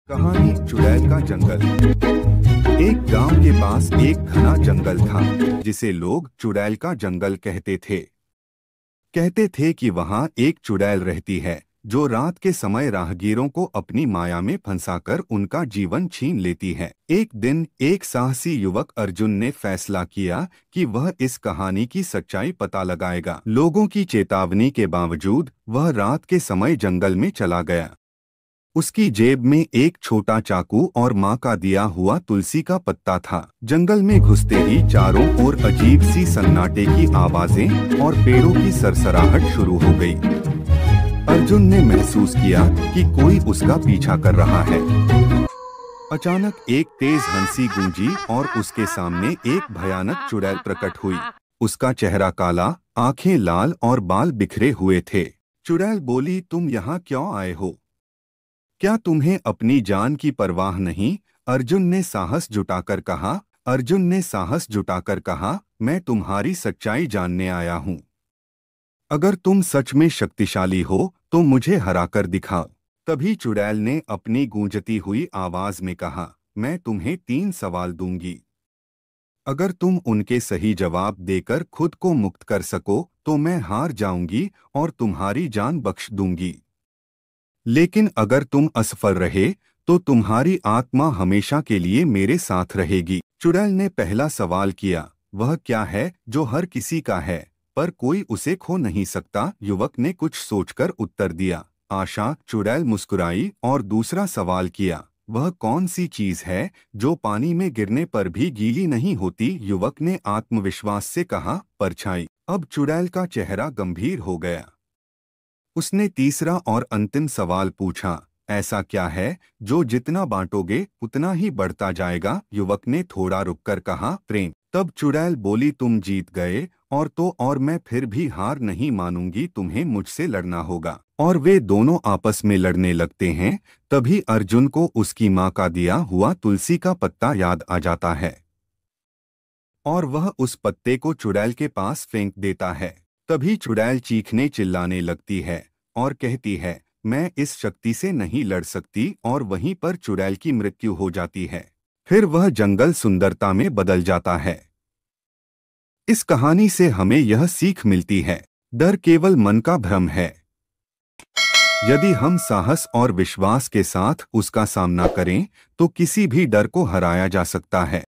कहानी चुड़ैल का जंगल। एक गांव के पास एक घना जंगल था जिसे लोग चुड़ैल का जंगल कहते थे। कहते थे कि वहां एक चुड़ैल रहती है जो रात के समय राहगीरों को अपनी माया में फंसाकर उनका जीवन छीन लेती है। एक दिन एक साहसी युवक अर्जुन ने फैसला किया कि वह इस कहानी की सच्चाई पता लगाएगा। लोगों की चेतावनी के बावजूद वह रात के समय जंगल में चला गया। उसकी जेब में एक छोटा चाकू और माँ का दिया हुआ तुलसी का पत्ता था। जंगल में घुसते ही चारों ओर अजीब सी सन्नाटे की आवाजें और पेड़ों की सरसराहट शुरू हो गई। अर्जुन ने महसूस किया कि कोई उसका पीछा कर रहा है। अचानक एक तेज हंसी गूंजी और उसके सामने एक भयानक चुड़ैल प्रकट हुई। उसका चेहरा काला, आंखें लाल और बाल बिखरे हुए थे। चुड़ैल बोली, तुम यहाँ क्यों आए हो? क्या तुम्हें अपनी जान की परवाह नहीं? अर्जुन ने साहस जुटाकर कहा, मैं तुम्हारी सच्चाई जानने आया हूँ। अगर तुम सच में शक्तिशाली हो तो मुझे हराकर दिखाओ। तभी चुड़ैल ने अपनी गूंजती हुई आवाज में कहा, मैं तुम्हें 3 सवाल दूंगी। अगर तुम उनके सही जवाब देकर खुद को मुक्त कर सको तो मैं हार जाऊंगी और तुम्हारी जान बख्श दूंगी। लेकिन अगर तुम असफल रहे तो तुम्हारी आत्मा हमेशा के लिए मेरे साथ रहेगी। चुड़ैल ने पहला सवाल किया, वह क्या है जो हर किसी का है पर कोई उसे खो नहीं सकता? युवक ने कुछ सोचकर उत्तर दिया, आशा। चुड़ैल मुस्कुराई और दूसरा सवाल किया, वह कौन सी चीज है जो पानी में गिरने पर भी गीली नहीं होती? युवक ने आत्मविश्वास से कहा, परछाई। अब चुड़ैल का चेहरा गंभीर हो गया। उसने तीसरा और अंतिम सवाल पूछा, ऐसा क्या है जो जितना बांटोगे उतना ही बढ़ता जाएगा? युवक ने थोड़ा रुककर कहा, प्रेम। तब चुड़ैल बोली, तुम जीत गए और मैं फिर भी हार नहीं मानूंगी, तुम्हें मुझसे लड़ना होगा। और वे दोनों आपस में लड़ने लगते हैं। तभी अर्जुन को उसकी माँ का दिया हुआ तुलसी का पत्ता याद आ जाता है और वह उस पत्ते को चुड़ैल के पास फेंक देता है। तभी चुड़ैल चीखने चिल्लाने लगती है और कहती है, मैं इस शक्ति से नहीं लड़ सकती, और वहीं पर चुड़ैल की मृत्यु हो जाती है। फिर वह जंगल सुंदरता में बदल जाता है। इस कहानी से हमें यह सीख मिलती है, डर केवल मन का भ्रम है। यदि हम साहस और विश्वास के साथ उसका सामना करें तो किसी भी डर को हराया जा सकता है।